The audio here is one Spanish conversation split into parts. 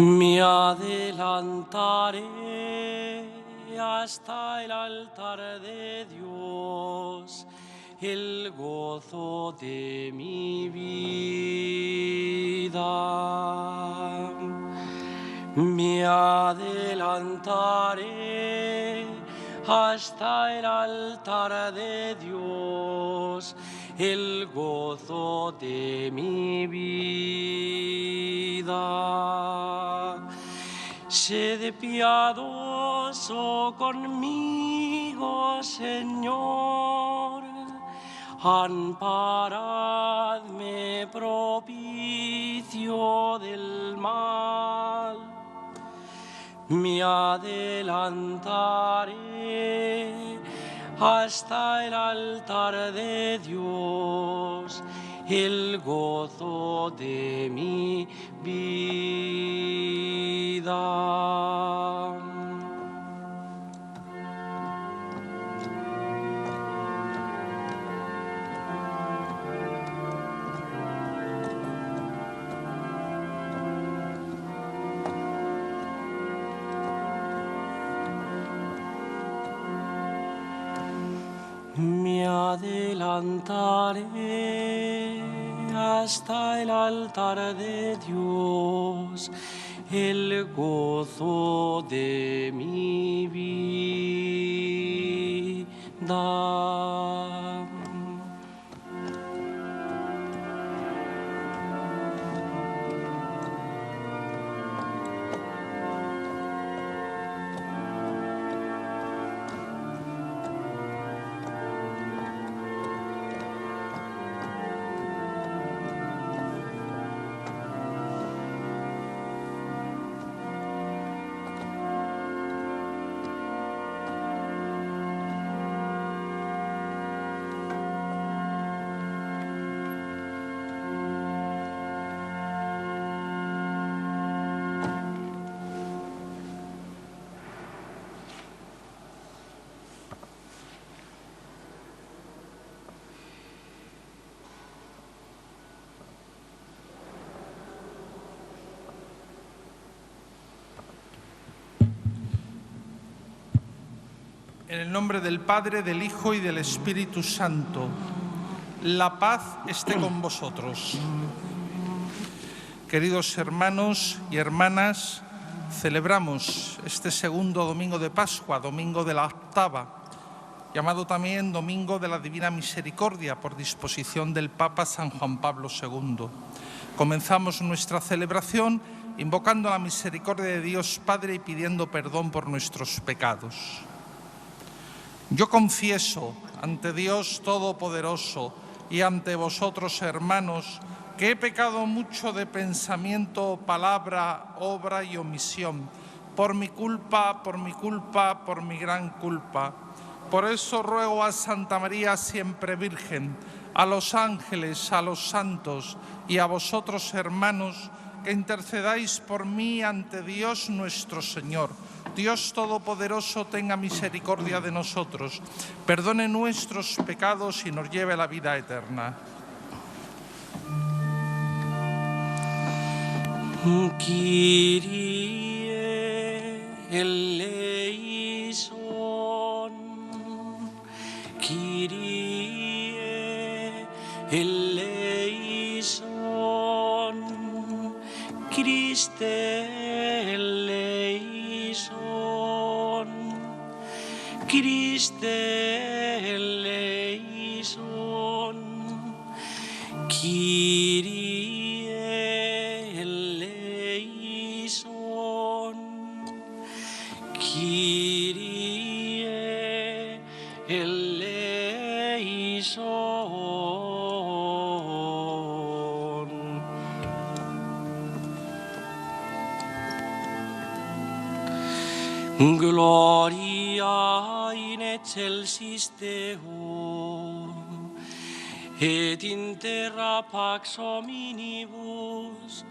Me adelantaré hasta el altar de Dios, el gozo de mi vida. Me adelantaré hasta el altar de Dios, el gozo de mi vida. Sed piadoso conmigo, Señor, amparadme propicio del mal. Me adelantaré hasta el altar de Dios, el gozo de mi vida. Me adelantaré hasta el altar de Dios, el gozo de mi vida. En el nombre del Padre, del Hijo y del Espíritu Santo, la paz esté con vosotros. Queridos hermanos y hermanas, celebramos este segundo domingo de Pascua, domingo de la octava, llamado también Domingo de la Divina Misericordia por disposición del Papa San Juan Pablo II. Comenzamos nuestra celebración invocando la misericordia de Dios Padre y pidiendo perdón por nuestros pecados. Yo confieso ante Dios Todopoderoso y ante vosotros, hermanos, que he pecado mucho de pensamiento, palabra, obra y omisión, por mi culpa, por mi gran culpa. Por eso ruego a Santa María siempre Virgen, a los ángeles, a los santos y a vosotros, hermanos, que intercedáis por mí ante Dios nuestro Señor. Dios Todopoderoso tenga misericordia de nosotros, perdone nuestros pecados y nos lleve a la vida eterna. Kyrie eleison, Kyrie eleison, Christe eleison, Christe eleison, Kyrie eleison. Gloria in excelsis Deo, et in terra pax hominibus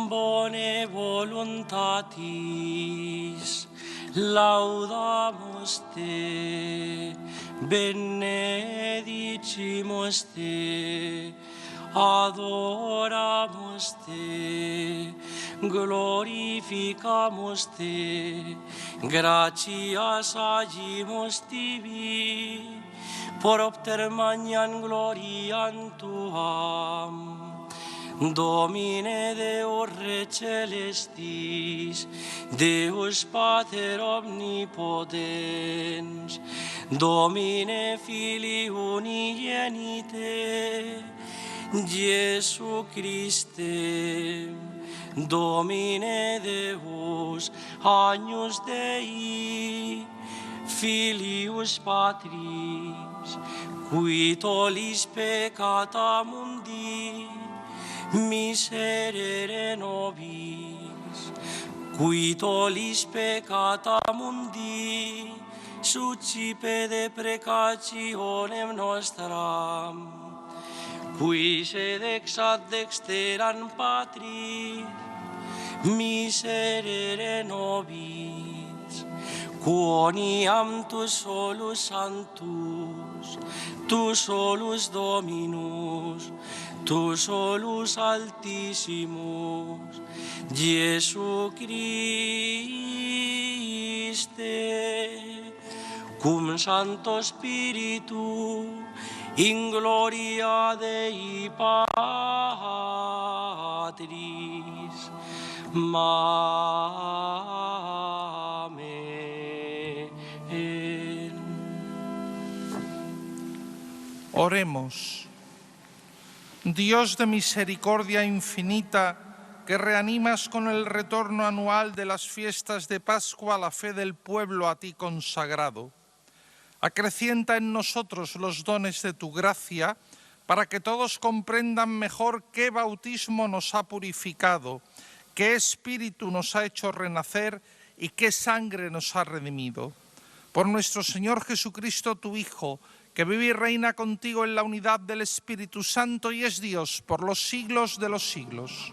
bone voluntatis laudamus te, benedicimus te, adoramus te, glorificamus te, gratias agimus tibi, propter magnam gloriam tuam. Domine Deus Re Celestis, Deus Pater Omnipotens, Domine Filii Unigenite, Iesu Christe, Domine Deus, Agnus Dei, Filius Patris, qui tollis peccata mundi, miserere nobis, qui tollis peccata mundi, suscipe deprecationem nostram, qui sed ex ad dexteram Patris, miserere nobis, quoniam tu solus sanctus, tu solus Dominus, tu solus altissimus, Iesu Christe, cum Santo Spiritu, in gloria Dei Patris, Amen. Oremos. Dios de misericordia infinita, que reanimas con el retorno anual de las fiestas de Pascua la fe del pueblo a ti consagrado, acrecienta en nosotros los dones de tu gracia, para que todos comprendan mejor qué bautismo nos ha purificado, qué espíritu nos ha hecho renacer y qué sangre nos ha redimido. Por nuestro Señor Jesucristo, tu Hijo, que vive y reina contigo en la unidad del Espíritu Santo y es Dios por los siglos de los siglos.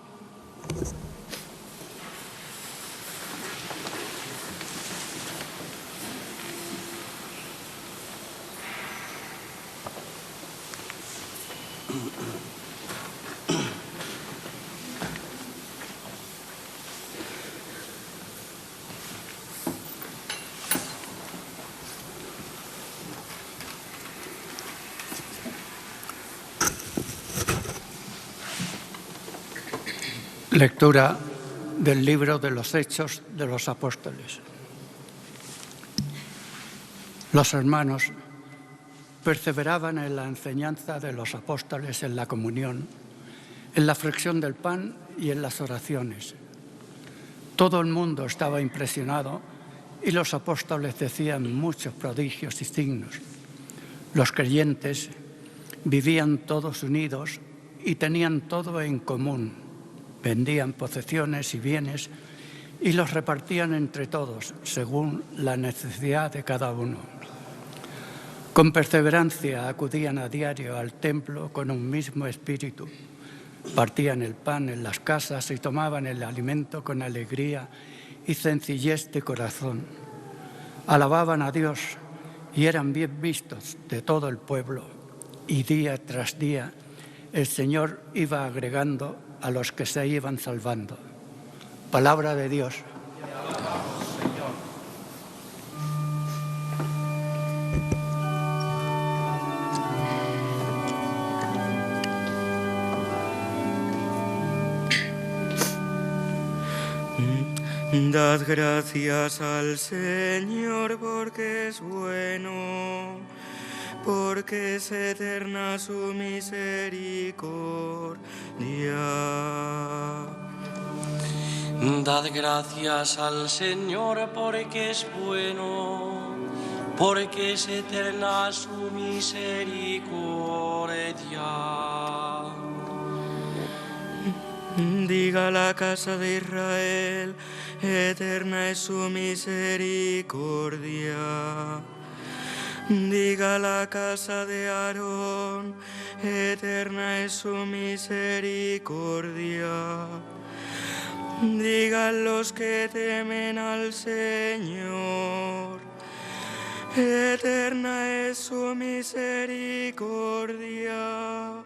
Lectura del libro de los Hechos de los Apóstoles. Los hermanos perseveraban en la enseñanza de los apóstoles, en la comunión, en la fracción del pan y en las oraciones. Todo el mundo estaba impresionado y los apóstoles decían muchos prodigios y signos. Los creyentes vivían todos unidos y tenían todo en común. Vendían posesiones y bienes y los repartían entre todos según la necesidad de cada uno. Con perseverancia acudían a diario al templo con un mismo espíritu. Partían el pan en las casas y tomaban el alimento con alegría y sencillez de corazón. Alababan a Dios y eran bien vistos de todo el pueblo. Y día tras día el Señor iba agregando a los que se iban salvando. Palabra de Dios. Dad gracias al Señor porque es bueno, porque es eterna su misericordia. Dad gracias al Señor porque es bueno, porque es eterna su misericordia. Diga la casa de Israel, eterna es su misericordia. Diga la casa de Aarón, eterna es su misericordia. Digan los que temen al Señor, eterna es su misericordia.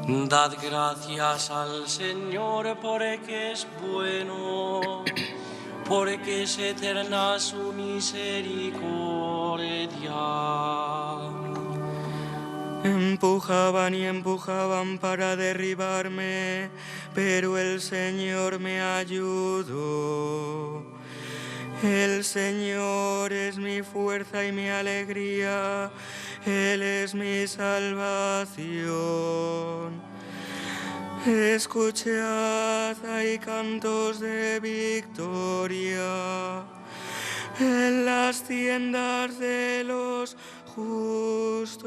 Dad gracias al Señor porque es bueno, porque es eterna su misericordia. Empujaban y empujaban para derribarme, pero el Señor me ayudó. El Señor es mi fuerza y mi alegría, Él es mi salvación. Escuchad, hay cantos de victoria en las tiendas de los justos.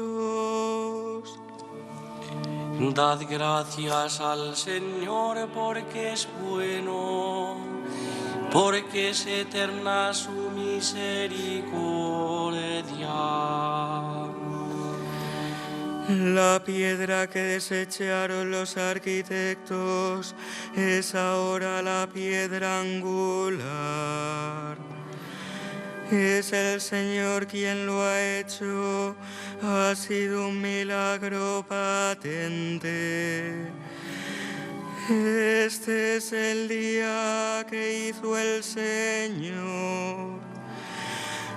Dad gracias al Señor porque es bueno, porque es eterna su misericordia. La piedra que desecharon los arquitectos es ahora la piedra angular. Es el Señor quien lo ha hecho, ha sido un milagro patente. Este es el día que hizo el Señor.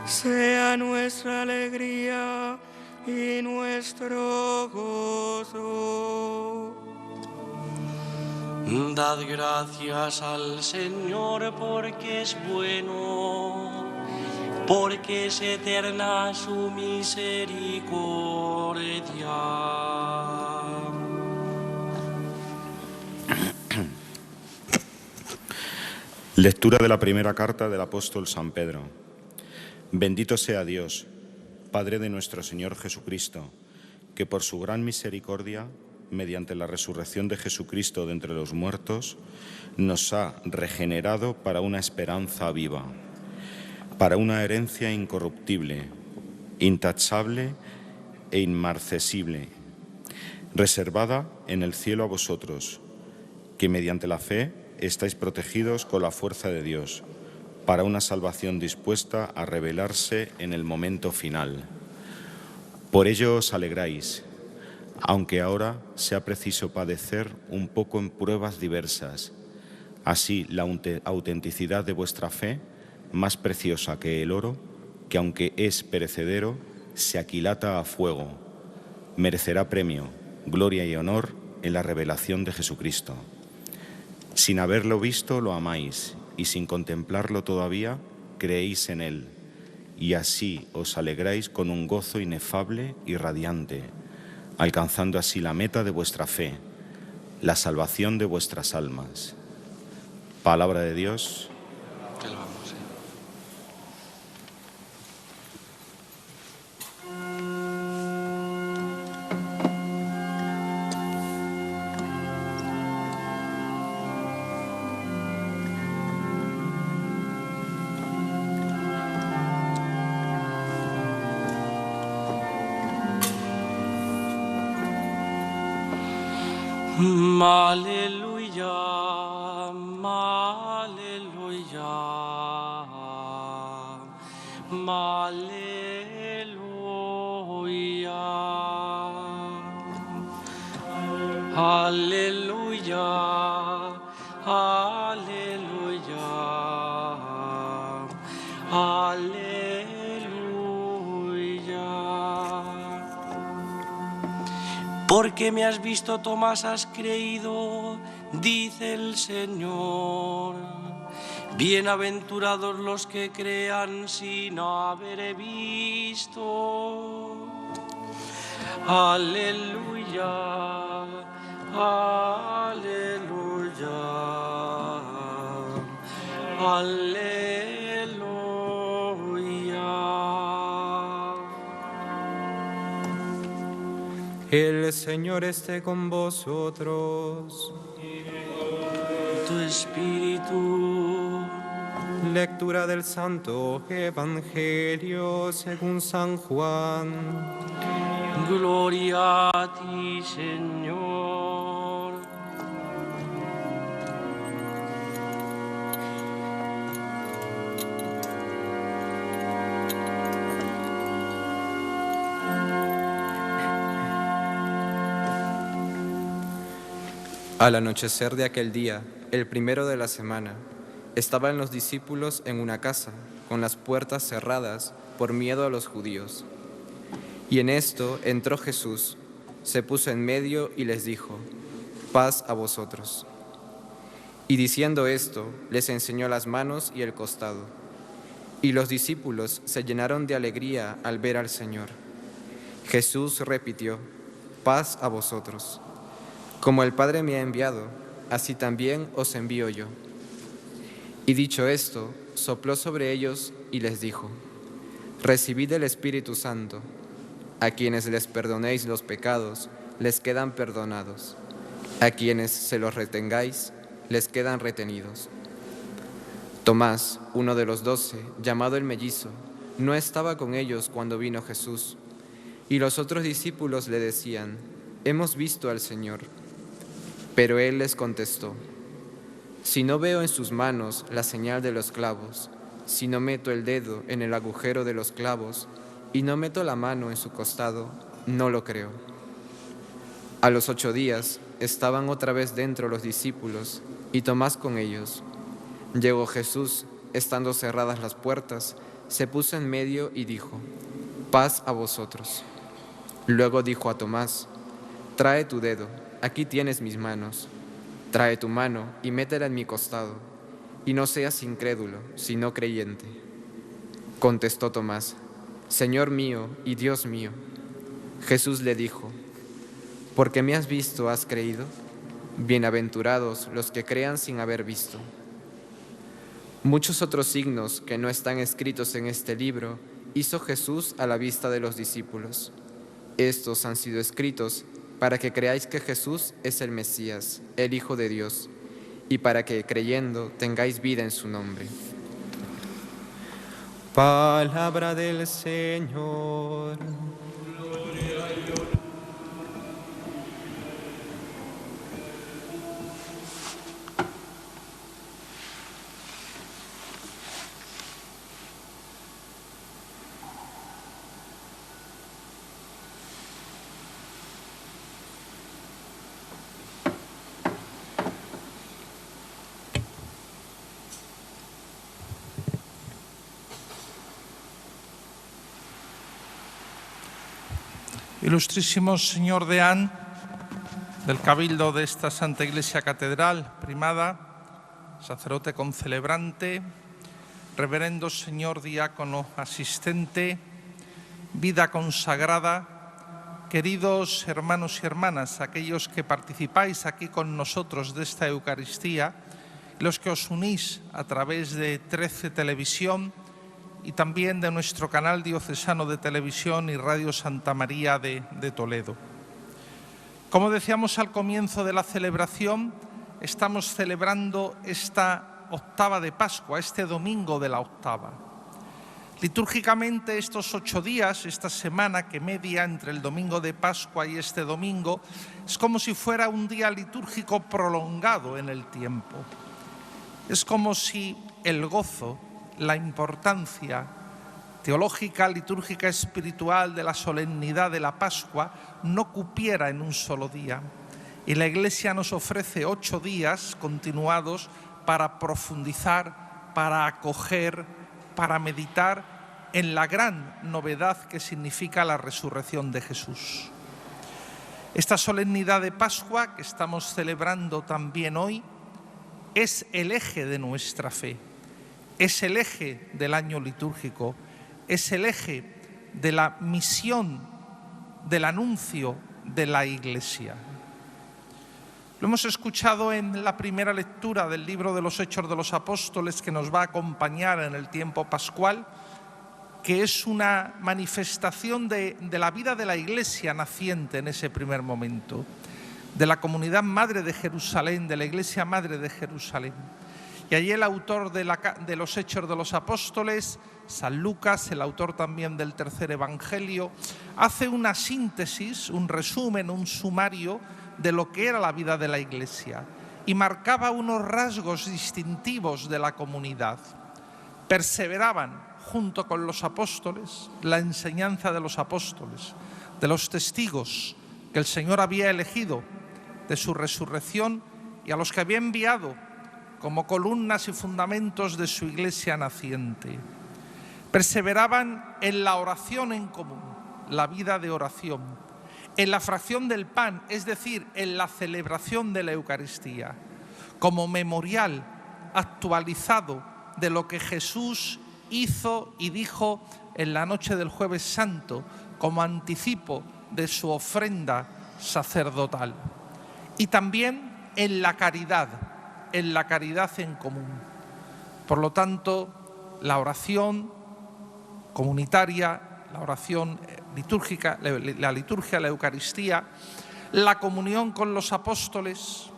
Sea nuestra alegría y nuestro gozo. Dad gracias al Señor porque es bueno, porque es eterna su misericordia. Lectura de la primera carta del apóstol San Pedro. Bendito sea Dios, Padre de nuestro Señor Jesucristo, que por su gran misericordia, mediante la resurrección de Jesucristo de entre los muertos, nos ha regenerado para una esperanza viva, para una herencia incorruptible, intachable e inmarcesible, reservada en el cielo a vosotros, que mediante la fe estáis protegidos con la fuerza de Dios, para una salvación dispuesta a revelarse en el momento final. Por ello os alegráis, aunque ahora sea preciso padecer un poco en pruebas diversas. Así la autenticidad de vuestra fe, más preciosa que el oro, que aunque es perecedero, se aquilata a fuego, merecerá premio, gloria y honor en la revelación de Jesucristo. Sin haberlo visto, lo amáis, y sin contemplarlo todavía, creéis en Él, y así os alegráis con un gozo inefable y radiante, alcanzando así la meta de vuestra fe, la salvación de vuestras almas. Palabra de Dios. Te alabamos, Señor. Aleluya, aleluya, aleluya, aleluya, aleluya, aleluya. Porque me has visto, Tomás, has creído, dice el Señor. Bienaventurados los que crean sin haber visto. Aleluya, aleluya, aleluya. El El Señor esté con vosotros. Tu espíritu. Lectura del Santo Evangelio según San Juan. Gloria a ti, Señor. Al anochecer de aquel día, el primero de la semana, estaban los discípulos en una casa, con las puertas cerradas por miedo a los judíos. Y en esto entró Jesús, se puso en medio y les dijo: paz a vosotros. Y diciendo esto, les enseñó las manos y el costado. Y los discípulos se llenaron de alegría al ver al Señor. Jesús repitió: paz a vosotros. Como el Padre me ha enviado, así también os envío yo. Y dicho esto, sopló sobre ellos y les dijo: recibid el Espíritu Santo. A quienes les perdonéis los pecados, les quedan perdonados. A quienes se los retengáis, les quedan retenidos. Tomás, uno de los 12, llamado el Mellizo, no estaba con ellos cuando vino Jesús. Y los otros discípulos le decían: hemos visto al Señor. Pero él les contestó: si no veo en sus manos la señal de los clavos, si no meto el dedo en el agujero de los clavos y no meto la mano en su costado, no lo creo. A los 8 días estaban otra vez dentro los discípulos y Tomás con ellos. Llegó Jesús, estando cerradas las puertas, se puso en medio y dijo: paz a vosotros. Luego dijo a Tomás: trae tu dedo, aquí tienes mis manos. Trae tu mano y métela en mi costado, y no seas incrédulo, sino creyente. Contestó Tomás: Señor mío y Dios mío. Jesús le dijo: porque me has visto, has creído. Bienaventurados los que crean sin haber visto. Muchos otros signos que no están escritos en este libro hizo Jesús a la vista de los discípulos. Estos han sido escritos para que creáis que Jesús es el Mesías, el Hijo de Dios, y para que, creyendo, tengáis vida en su nombre. Palabra del Señor. Ilustrísimo señor deán del Cabildo de esta Santa Iglesia Catedral Primada, sacerdote concelebrante, reverendo señor diácono asistente, vida consagrada, queridos hermanos y hermanas, aquellos que participáis aquí con nosotros de esta Eucaristía, los que os unís a través de 13 Televisión, y también de nuestro canal diocesano de televisión y Radio Santa María de Toledo. Como decíamos al comienzo de la celebración, estamos celebrando esta octava de Pascua, este domingo de la octava. Litúrgicamente estos 8 días, esta semana que media entre el domingo de Pascua y este domingo, es como si fuera un día litúrgico prolongado en el tiempo. Es como si el gozo, la importancia teológica, litúrgica, espiritual de la solemnidad de la Pascua no cupiera en un solo día. Y la Iglesia nos ofrece 8 días continuados para profundizar, para acoger, para meditar en la gran novedad que significa la resurrección de Jesús. Esta solemnidad de Pascua que estamos celebrando también hoy es el eje de nuestra fe. Es el eje del año litúrgico, es el eje de la misión, del anuncio de la Iglesia. Lo hemos escuchado en la primera lectura del libro de los Hechos de los Apóstoles que nos va a acompañar en el tiempo pascual. que es una manifestación de la vida de la Iglesia naciente en ese primer momento, de la comunidad madre de Jerusalén, de la Iglesia madre de Jerusalén. Y allí el autor de los Hechos de los Apóstoles, San Lucas, el autor también del tercer Evangelio, hace una síntesis, un resumen, un sumario de lo que era la vida de la Iglesia y marcaba unos rasgos distintivos de la comunidad. Perseveraban junto con los apóstoles, la enseñanza de los apóstoles, de los testigos que el Señor había elegido de su resurrección y a los que había enviado como columnas y fundamentos de su Iglesia naciente. Perseveraban en la oración en común, la vida de oración, en la fracción del pan, es decir, en la celebración de la Eucaristía, como memorial actualizado de lo que Jesús hizo y dijo en la noche del Jueves Santo, como anticipo de su ofrenda sacerdotal. Y también en la caridad en común. Por lo tanto, la oración comunitaria, la oración litúrgica, la liturgia, la Eucaristía, la comunión con los apóstoles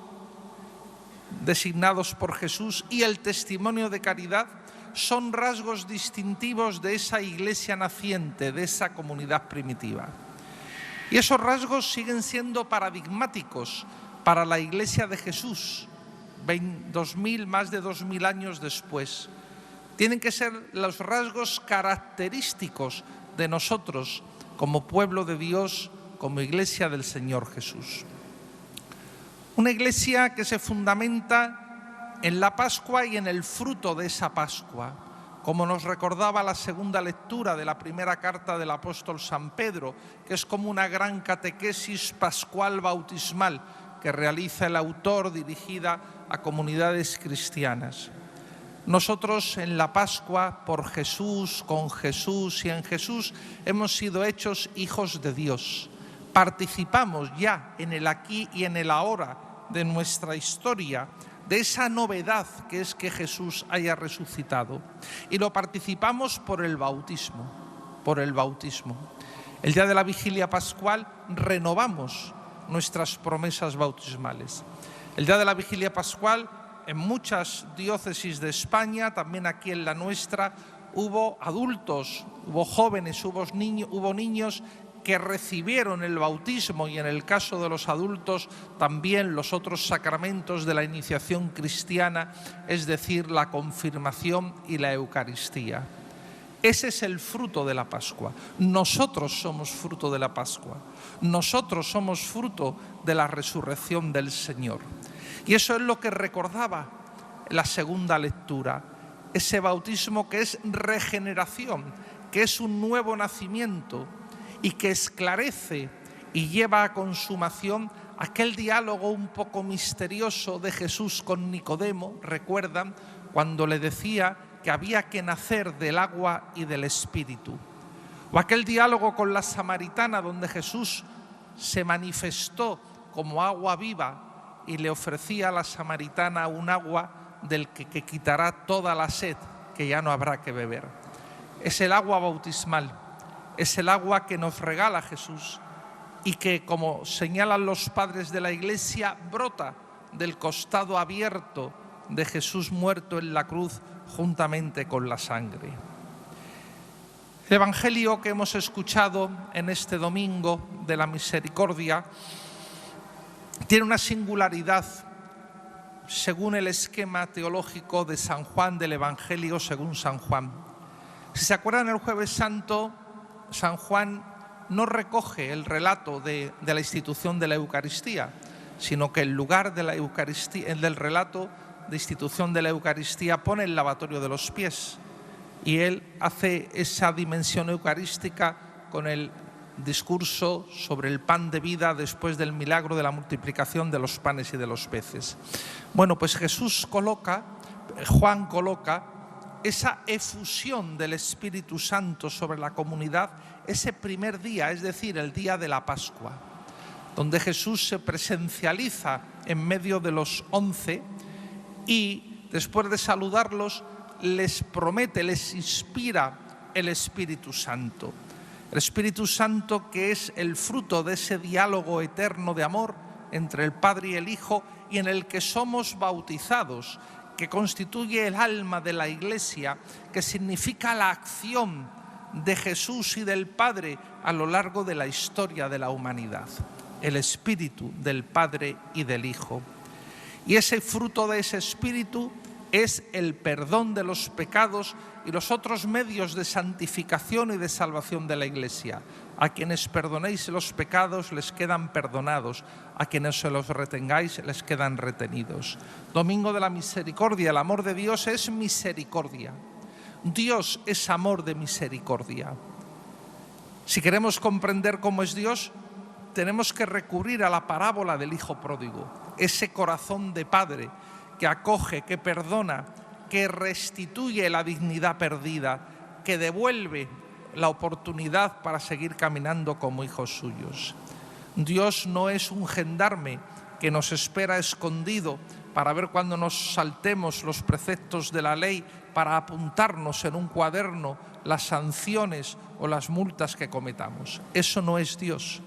designados por Jesús y el testimonio de caridad son rasgos distintivos de esa Iglesia naciente, de esa comunidad primitiva. Y esos rasgos siguen siendo paradigmáticos para la Iglesia de Jesús, más de 2000 años después. Tienen que ser los rasgos característicos de nosotros como pueblo de Dios, como Iglesia del Señor Jesús. Una Iglesia que se fundamenta en la Pascua y en el fruto de esa Pascua, como nos recordaba la segunda lectura de la primera carta del apóstol San Pedro, que es como una gran catequesis pascual bautismal que realiza el autor dirigida a comunidades cristianas. Nosotros en la Pascua, por Jesús, con Jesús y en Jesús, hemos sido hechos hijos de Dios. Participamos ya en el aquí y en el ahora de nuestra historia, de esa novedad que es que Jesús haya resucitado. Y lo participamos por el bautismo, El día de la vigilia pascual renovamos nuestras promesas bautismales. El día de la vigilia pascual, en muchas diócesis de España, también aquí en la nuestra, hubo adultos, hubo jóvenes, hubo niños que recibieron el bautismo y en el caso de los adultos también los otros sacramentos de la iniciación cristiana, es decir, la confirmación y la Eucaristía. Ese es el fruto de la Pascua. Nosotros somos fruto de la Pascua. Nosotros somos fruto de la resurrección del Señor. Y eso es lo que recordaba la segunda lectura. Ese bautismo que es regeneración, que es un nuevo nacimiento y que esclarece y lleva a consumación aquel diálogo un poco misterioso de Jesús con Nicodemo. ¿Recuerdan? Cuando le decía que había que nacer del agua y del Espíritu. O aquel diálogo con la samaritana donde Jesús se manifestó como agua viva y le ofrecía a la samaritana un agua del que quitará toda la sed, que ya no habrá que beber. Es el agua bautismal, es el agua que nos regala Jesús y que, como señalan los padres de la Iglesia, brota del costado abierto de Jesús muerto en la cruz juntamente con la sangre. El Evangelio que hemos escuchado en este domingo de la misericordia tiene una singularidad según el esquema teológico de San Juan, del Evangelio según San Juan. Si se acuerdan, el Jueves Santo, San Juan no recoge el relato de la institución de la Eucaristía, sino que en lugar de la Eucaristía, del relato de institución de la Eucaristía, pone el lavatorio de los pies. Y él hace esa dimensión eucarística con el discurso sobre el pan de vida después del milagro de la multiplicación de los panes y de los peces. Bueno, pues Juan coloca esa efusión del Espíritu Santo sobre la comunidad ese primer día, es decir, el día de la Pascua, donde Jesús se presencializa en medio de los 11 y después de saludarlos les promete, les inspira el Espíritu Santo. El Espíritu Santo, que es el fruto de ese diálogo eterno de amor entre el Padre y el Hijo, y en el que somos bautizados, que constituye el alma de la Iglesia, que significa la acción de Jesús y del Padre a lo largo de la historia de la humanidad. El Espíritu del Padre y del Hijo. Y ese fruto de ese Espíritu es el perdón de los pecados y los otros medios de santificación y de salvación de la Iglesia. A quienes perdonéis los pecados les quedan perdonados, a quienes se los retengáis les quedan retenidos. Domingo de la Misericordia, el amor de Dios es misericordia. Dios es amor de misericordia. Si queremos comprender cómo es Dios, tenemos que recurrir a la parábola del Hijo Pródigo, ese corazón de Padre que acoge, que perdona, que restituye la dignidad perdida, que devuelve la oportunidad para seguir caminando como hijos suyos. Dios no es un gendarme que nos espera escondido para ver cuando nos saltemos los preceptos de la ley, para apuntarnos en un cuaderno las sanciones o las multas que cometamos. Eso no es Dios,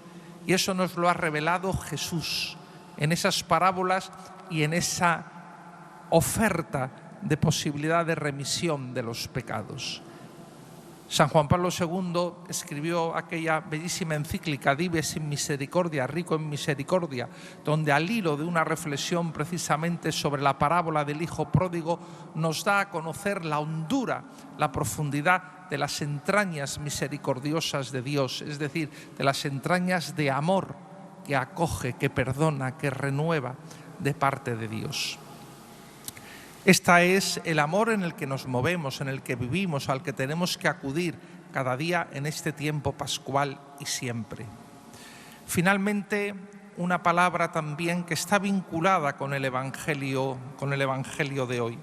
y eso nos lo ha revelado Jesús en esas parábolas y en esa oferta de posibilidad de remisión de los pecados. San Juan Pablo II escribió aquella bellísima encíclica Dives in Misericordia, rico en misericordia, donde al hilo de una reflexión precisamente sobre la parábola del Hijo Pródigo nos da a conocer la hondura, la profundidad de las entrañas misericordiosas de Dios, es decir, de las entrañas de amor que acoge, que perdona, que renueva de parte de Dios. Este es el amor en el que nos movemos, en el que vivimos, al que tenemos que acudir cada día en este tiempo pascual y siempre. Finalmente, una palabra también que está vinculada con el Evangelio de hoy.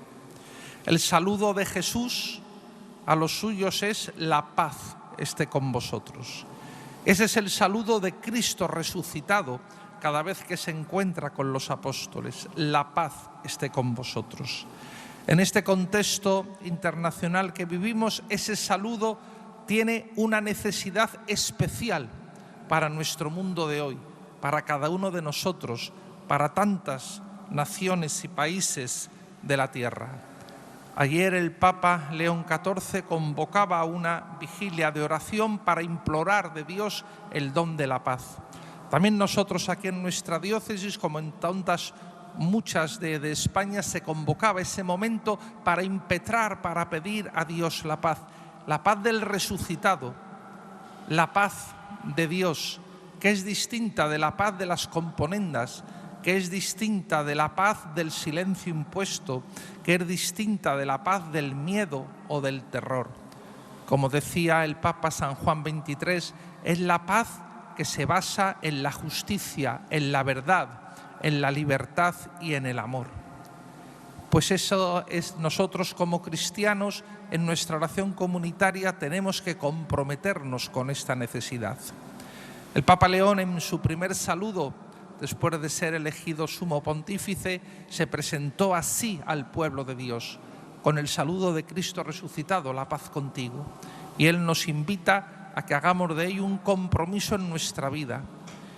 El saludo de Jesús a los suyos es: la paz esté con vosotros. Ese es el saludo de Cristo resucitado cada vez que se encuentra con los apóstoles. La paz esté con vosotros. En este contexto internacional que vivimos, ese saludo tiene una necesidad especial para nuestro mundo de hoy, para cada uno de nosotros, para tantas naciones y países de la tierra. Ayer el Papa León XIV convocaba a una vigilia de oración para implorar de Dios el don de la paz. También nosotros aquí en nuestra diócesis, como en tantas muchas de España, se convocaba ese momento para impetrar, para pedir a Dios la paz del resucitado, la paz de Dios, que es distinta de la paz de las componendas, que es distinta de la paz del silencio impuesto, que es distinta de la paz del miedo o del terror. Como decía el Papa San Juan XXIII, es la paz que se basa en la justicia, en la verdad, en la libertad y en el amor. Pues eso es, nosotros como cristianos en nuestra oración comunitaria tenemos que comprometernos con esta necesidad. El Papa León, en su primer saludo, después de ser elegido sumo pontífice, se presentó así al pueblo de Dios, con el saludo de Cristo resucitado: la paz contigo. Y Él nos invita a que hagamos de ello un compromiso en nuestra vida.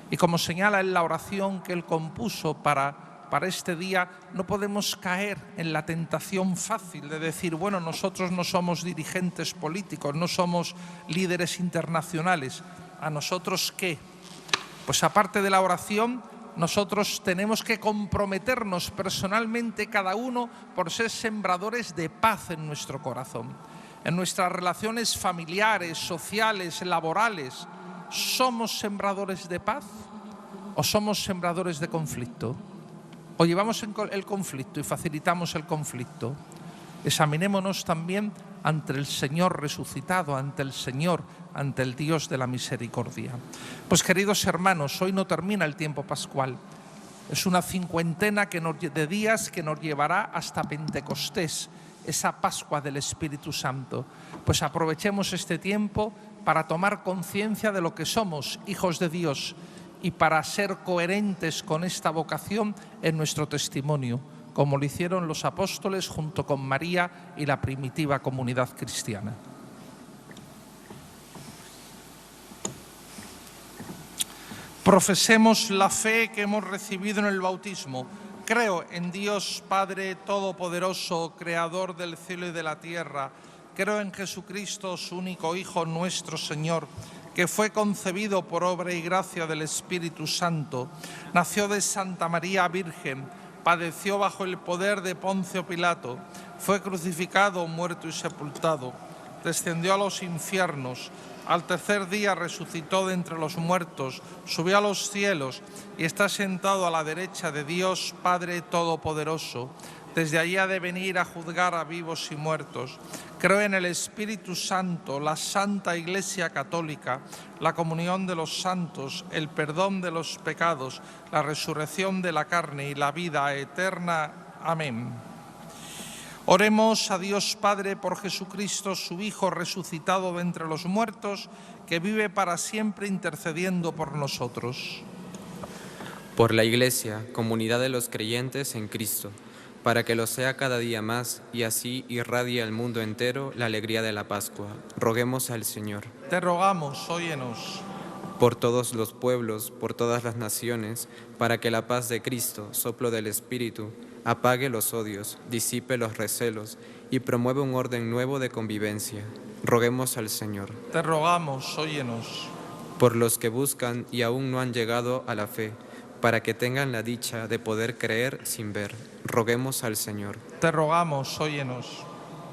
Y como señala en la oración que Él compuso para este día, no podemos caer en la tentación fácil de decir, bueno, nosotros no somos dirigentes políticos, no somos líderes internacionales. ¿A nosotros qué? Pues aparte de la oración, nosotros tenemos que comprometernos personalmente cada uno por ser sembradores de paz en nuestro corazón. En nuestras relaciones familiares, sociales, laborales, ¿somos sembradores de paz o somos sembradores de conflicto? ¿O llevamos el conflicto y facilitamos el conflicto? Examinémonos también ante el Señor resucitado, ante el Señor, ante el Dios de la misericordia. Pues queridos hermanos, hoy no termina el tiempo pascual. Es una cincuentena de días que nos llevará hasta Pentecostés, esa Pascua del Espíritu Santo. Pues aprovechemos este tiempo para tomar conciencia de lo que somos, hijos de Dios, y para ser coherentes con esta vocación en nuestro testimonio, como lo hicieron los apóstoles junto con María y la primitiva comunidad cristiana. Profesemos la fe que hemos recibido en el bautismo. Creo en Dios Padre Todopoderoso, Creador del cielo y de la tierra. Creo en Jesucristo, su único Hijo, nuestro Señor, que fue concebido por obra y gracia del Espíritu Santo. Nació de Santa María Virgen, padeció bajo el poder de Poncio Pilato, fue crucificado, muerto y sepultado. Descendió a los infiernos. Al tercer día resucitó de entre los muertos, subió a los cielos y está sentado a la derecha de Dios Padre Todopoderoso. Desde allí ha de venir a juzgar a vivos y muertos. Creo en el Espíritu Santo, la Santa Iglesia Católica, la comunión de los santos, el perdón de los pecados, la resurrección de la carne y la vida eterna. Amén. Oremos a Dios Padre por Jesucristo, su Hijo resucitado de entre los muertos, que vive para siempre intercediendo por nosotros. Por la Iglesia, comunidad de los creyentes en Cristo, para que lo sea cada día más y así irradie al mundo entero la alegría de la Pascua. Roguemos al Señor. Te rogamos, óyenos. Por todos los pueblos, por todas las naciones, para que la paz de Cristo, soplo del Espíritu, apague los odios, disipe los recelos y promueva un orden nuevo de convivencia. Roguemos al Señor. Te rogamos, óyenos. Por los que buscan y aún no han llegado a la fe, para que tengan la dicha de poder creer sin ver. Roguemos al Señor. Te rogamos, óyenos.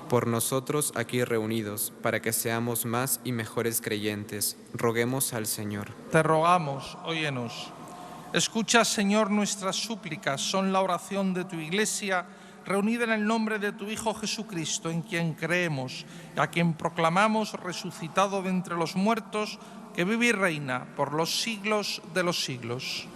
Por nosotros aquí reunidos, para que seamos más y mejores creyentes. Roguemos al Señor. Te rogamos, óyenos. Escucha, Señor, nuestras súplicas, son la oración de tu Iglesia, reunida en el nombre de tu Hijo Jesucristo, en quien creemos, a quien proclamamos resucitado de entre los muertos, que vive y reina por los siglos de los siglos.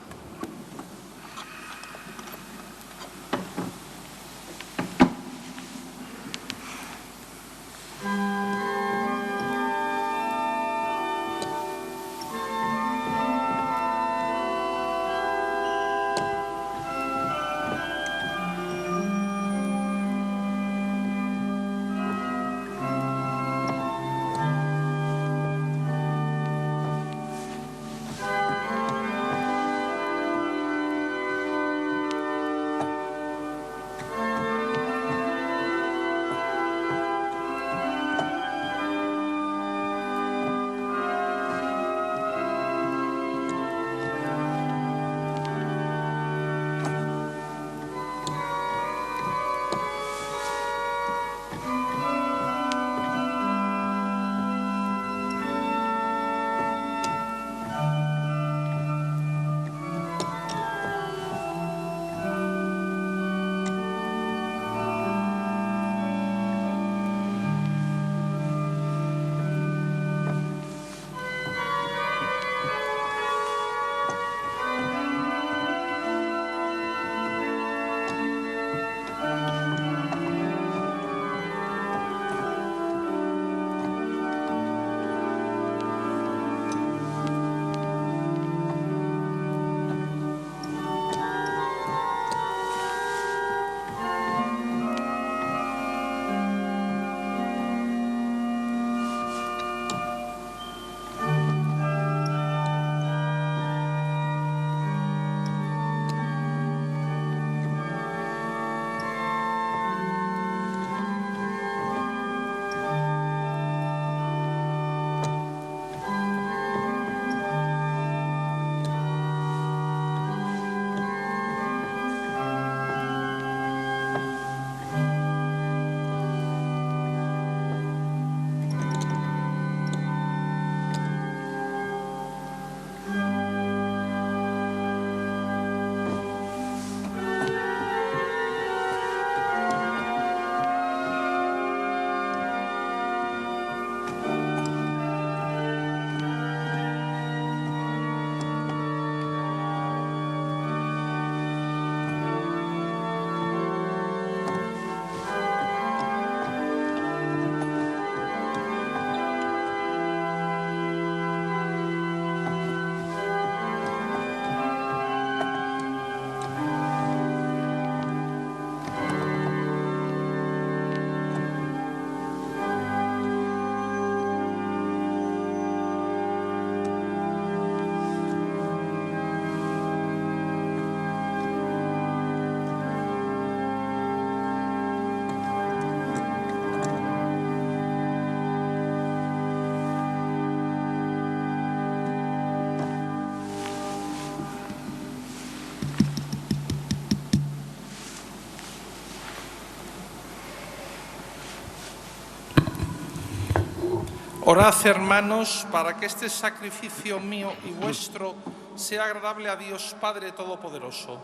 Orad, hermanos, para que este sacrificio mío y vuestro sea agradable a Dios Padre Todopoderoso.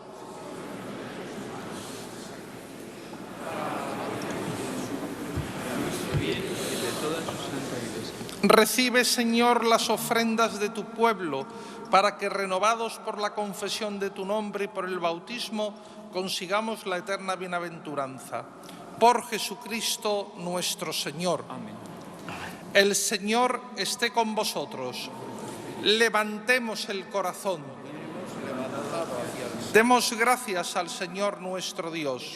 Recibe, Señor, las ofrendas de tu pueblo, para que, renovados por la confesión de tu nombre y por el bautismo, consigamos la eterna bienaventuranza. Por Jesucristo nuestro Señor. Amén. El Señor esté con vosotros. Levantemos el corazón. Demos gracias al Señor nuestro Dios.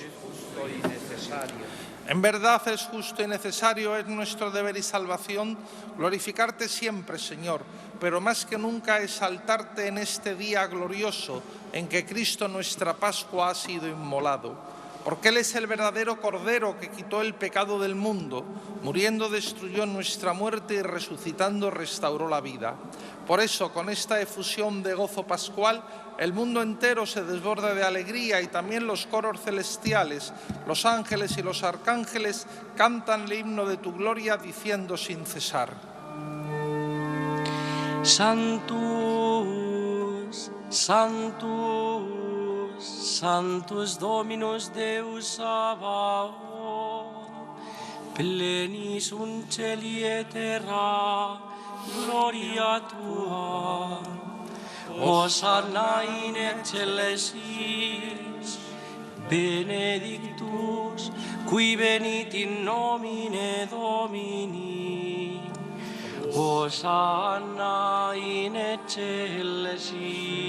En verdad es justo y necesario, es nuestro deber y salvación glorificarte siempre, Señor, pero más que nunca exaltarte en este día glorioso en que Cristo nuestra Pascua ha sido inmolado. Porque Él es el verdadero Cordero que quitó el pecado del mundo, muriendo destruyó nuestra muerte y resucitando restauró la vida. Por eso, con esta efusión de gozo pascual, el mundo entero se desborda de alegría y también los coros celestiales, los ángeles y los arcángeles cantan el himno de tu gloria diciendo sin cesar: Sanctus, Sanctus, Sanctus Dominus Deus Sabaoth, plenis un celi et terra, gloria tua. Hosanna in excelsis, benedictus, qui venit in nomine Domini. Hosanna in excelsis.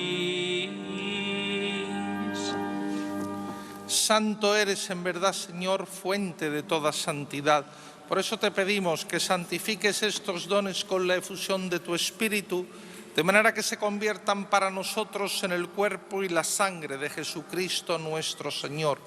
Santo eres en verdad, Señor, fuente de toda santidad. Por eso te pedimos que santifiques estos dones con la efusión de tu Espíritu, de manera que se conviertan para nosotros en el cuerpo y la sangre de Jesucristo nuestro Señor,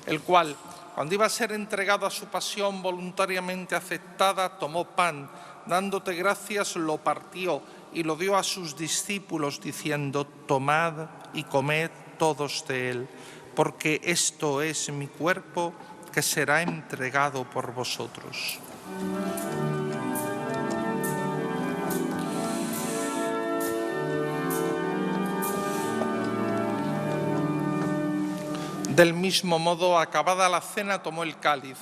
el cual, cuando iba a ser entregado a su pasión voluntariamente aceptada, tomó pan, dándote gracias, lo partió y lo dio a sus discípulos, diciendo: tomad y comed todos de él, porque esto es mi cuerpo que será entregado por vosotros. Del mismo modo, acabada la cena, tomó el cáliz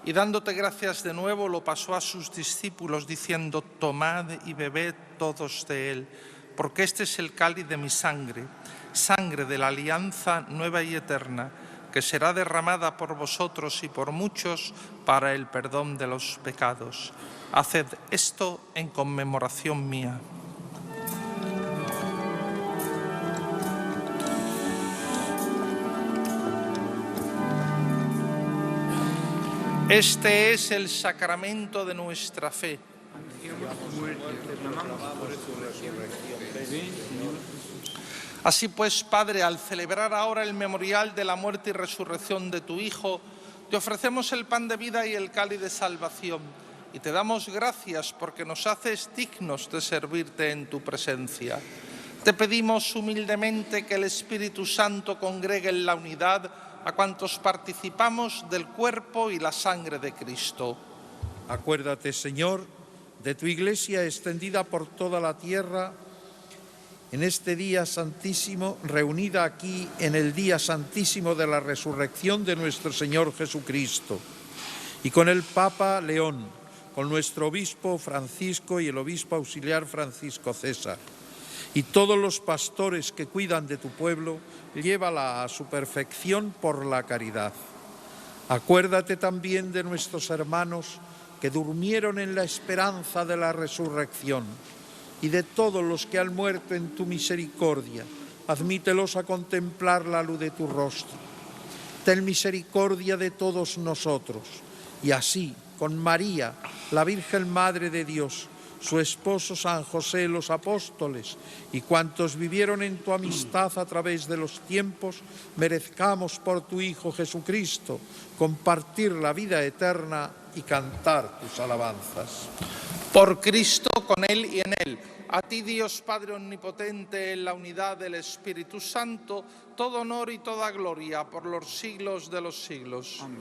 y, dándote gracias de nuevo, lo pasó a sus discípulos, diciendo: tomad y bebed todos de él, porque este es el cáliz de mi sangre, sangre de la alianza nueva y eterna, que será derramada por vosotros y por muchos para el perdón de los pecados. Haced esto en conmemoración mía. Este es el sacramento de nuestra fe. Así pues, Padre, al celebrar ahora el memorial de la muerte y resurrección de tu Hijo, te ofrecemos el pan de vida y el cáliz de salvación, y te damos gracias porque nos haces dignos de servirte en tu presencia. Te pedimos humildemente que el Espíritu Santo congregue en la unidad a cuantos participamos del cuerpo y la sangre de Cristo. Acuérdate, Señor, de tu Iglesia extendida por toda la tierra, en este día santísimo, reunida aquí en el día santísimo de la resurrección de nuestro Señor Jesucristo, y con el Papa León, con nuestro obispo Francisco y el obispo auxiliar Francisco César, y todos los pastores que cuidan de tu pueblo, llévala a su perfección por la caridad. Acuérdate también de nuestros hermanos que durmieron en la esperanza de la resurrección, y de todos los que han muerto en tu misericordia. Admítelos a contemplar la luz de tu rostro. Ten misericordia de todos nosotros, y así, con María, la Virgen Madre de Dios, su esposo San José, los apóstoles y cuantos vivieron en tu amistad a través de los tiempos, merezcamos por tu Hijo Jesucristo compartir la vida eterna y cantar tus alabanzas. Por Cristo, con Él y en Él, a ti, Dios Padre Omnipotente, en la unidad del Espíritu Santo, todo honor y toda gloria por los siglos de los siglos. Amén.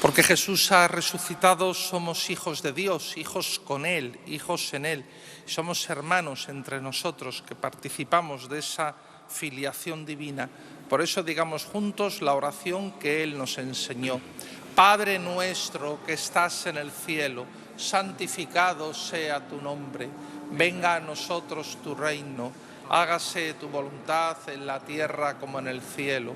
Porque Jesús ha resucitado, somos hijos de Dios, hijos con Él, hijos en Él. Somos hermanos entre nosotros que participamos de esa filiación divina. Por eso digamos juntos la oración que Él nos enseñó. Padre nuestro que estás en el cielo, santificado sea tu nombre. Venga a nosotros tu reino. Hágase tu voluntad en la tierra como en el cielo.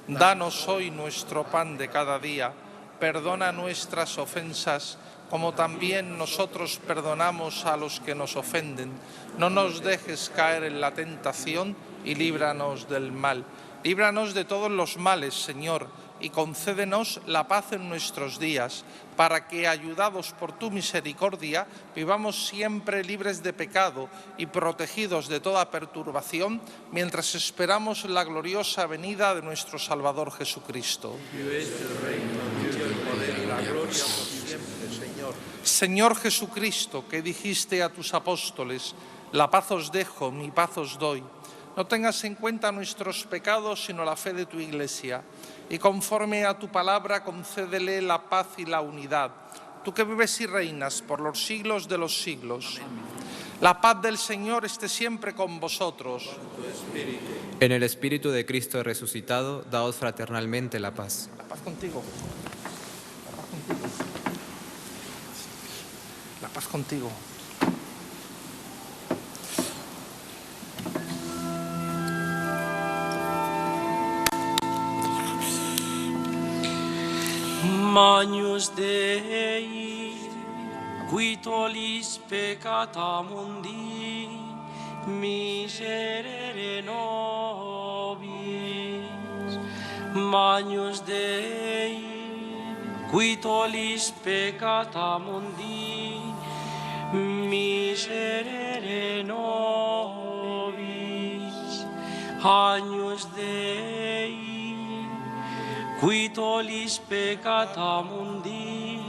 Danos hoy nuestro pan de cada día. Perdona nuestras ofensas, como también nosotros perdonamos a los que nos ofenden. No nos dejes caer en la tentación y líbranos del mal. Líbranos de todos los males, Señor, y concédenos la paz en nuestros días, para que, ayudados por tu misericordia, vivamos siempre libres de pecado y protegidos de toda perturbación, mientras esperamos la gloriosa venida de nuestro Salvador Jesucristo. Señor Jesucristo, que dijiste a tus apóstoles, la paz os dejo, mi paz os doy. No tengas en cuenta nuestros pecados, sino la fe de tu Iglesia. Y conforme a tu palabra, concédele la paz y la unidad. Tú que vives y reinas por los siglos de los siglos. La paz del Señor esté siempre con vosotros. En el Espíritu de Cristo resucitado, daos fraternalmente la paz. La paz contigo. La paz contigo. Magnus Dei, qui tollis peccata mundi, miserere nobis. Magnus Dei, qui tollis peccata mundi, miserere nobis. Agnus Dei, qui tollis peccata mundi,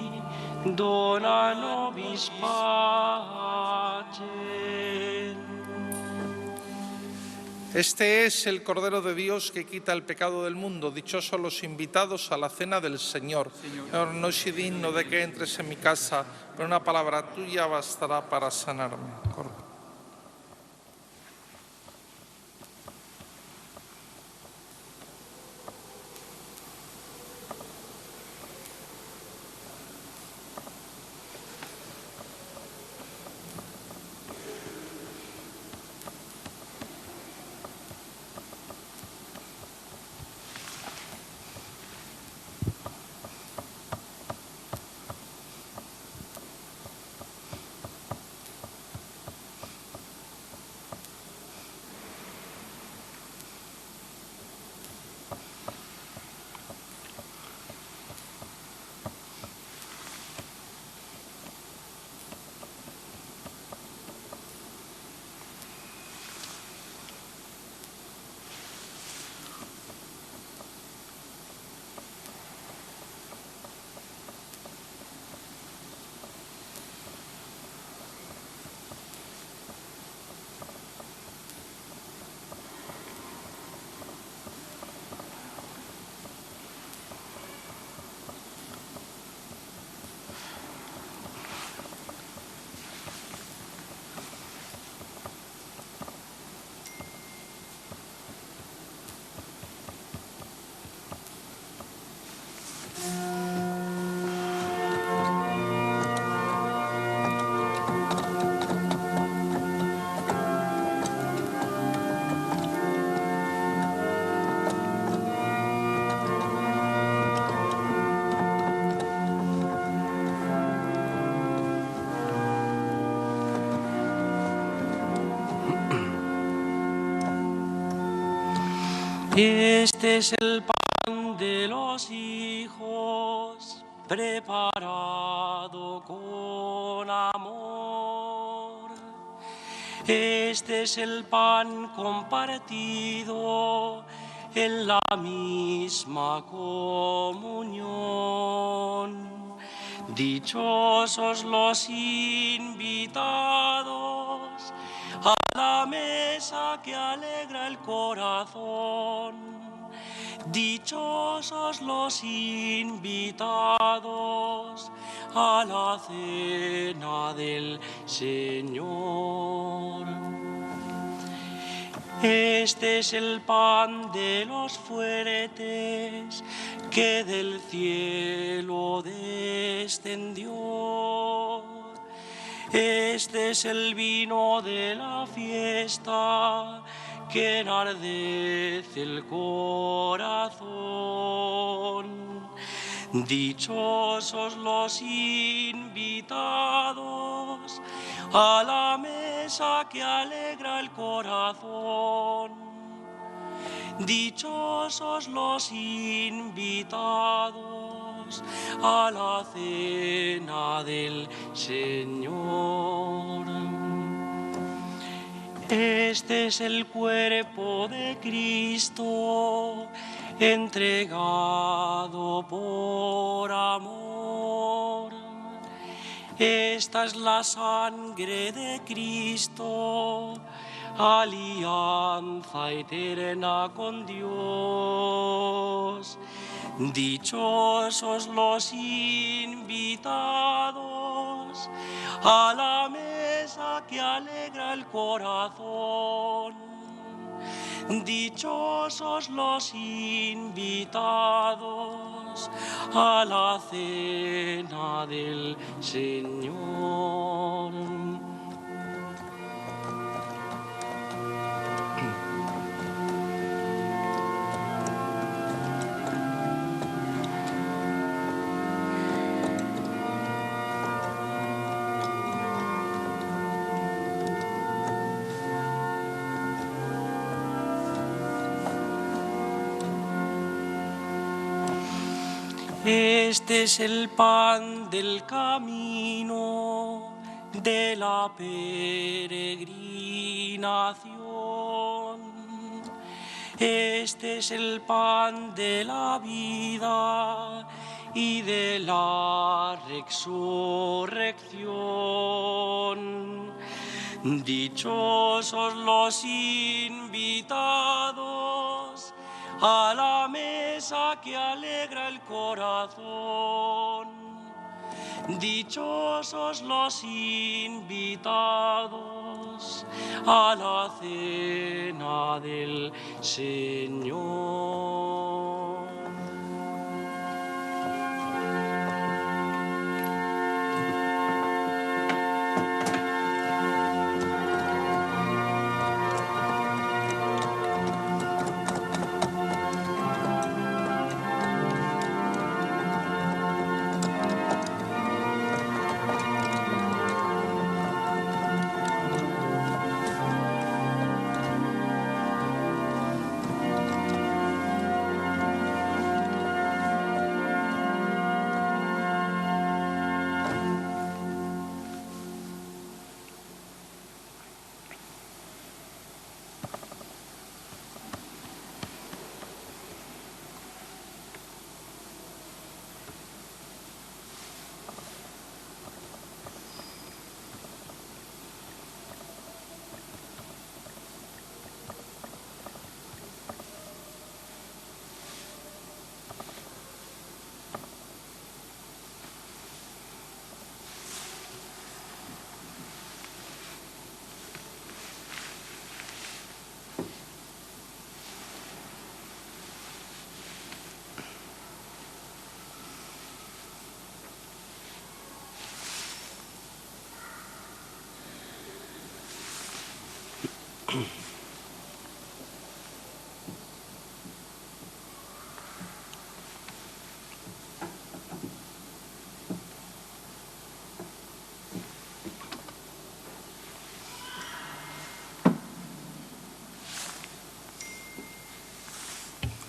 dona nobis pacem. Este es el Cordero de Dios que quita el pecado del mundo. Dichosos los invitados a la cena del Señor. Señor, no soy digno de que entres en mi casa, pero una palabra tuya bastará para sanarme. Este es el pan de los hijos, preparado con amor. Este es el pan compartido en la misma comunión. Dichosos los invitados a la mesa que alegra el corazón. Dichosos los invitados a la cena del Señor. Este es el pan de los fuertes que del cielo descendió. Este es el vino de la fiesta que enardece el corazón. Dichosos los invitados a la mesa que alegra el corazón. Dichosos los invitados a la cena del Señor. Este es el cuerpo de Cristo, entregado por amor. Esta es la sangre de Cristo, alianza eterna con Dios. Dichosos los invitados a la mesa que alegra el corazón. Dichosos los invitados a la cena del Señor. Este es el pan del camino, de la peregrinación. Este es el pan de la vida y de la resurrección. Dichosos los invitados a la mesa que alegra el corazón. Dichosos los invitados a la cena del Señor.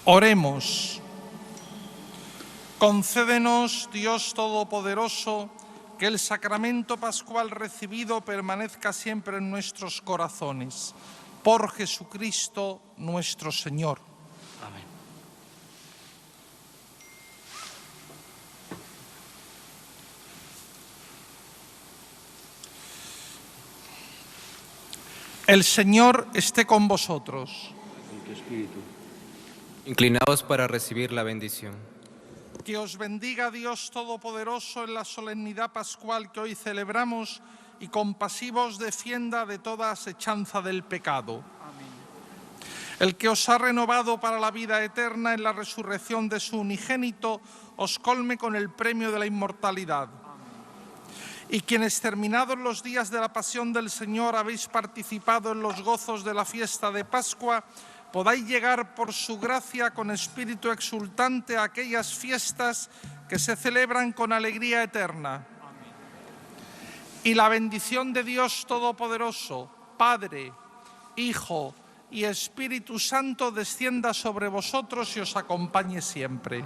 Oremos. Concédenos, Dios Todopoderoso, que el sacramento pascual recibido permanezca siempre en nuestros corazones. Por Jesucristo nuestro Señor. Amén. El Señor esté con vosotros. Inclinaos para recibir la bendición. Que os bendiga Dios Todopoderoso en la solemnidad pascual que hoy celebramos y compasivo os defienda de toda asechanza del pecado. El que os ha renovado para la vida eterna en la resurrección de su unigénito, os colme con el premio de la inmortalidad. Y quienes terminados los días de la pasión del Señor habéis participado en los gozos de la fiesta de Pascua, podáis llegar por su gracia con espíritu exultante a aquellas fiestas que se celebran con alegría eterna. Y la bendición de Dios Todopoderoso, Padre, Hijo y Espíritu Santo descienda sobre vosotros y os acompañe siempre.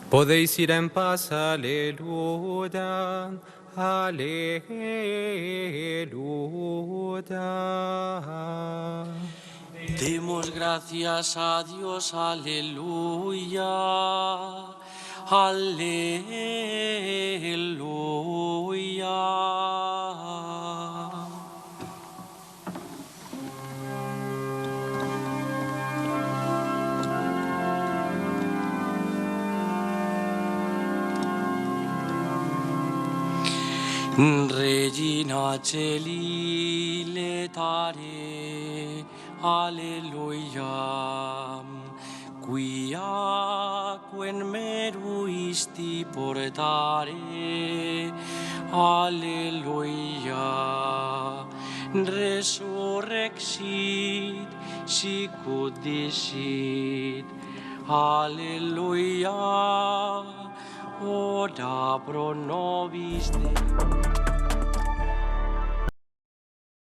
Podéis ir en paz, aleluya, aleluya. Demos gracias a Dios, aleluya, aleluya. Regina Celi letare, alleluia, quia quen meruisti portare, alleluia, resurrexit, sicut dicit, alleluia, ora pro nobis Dei.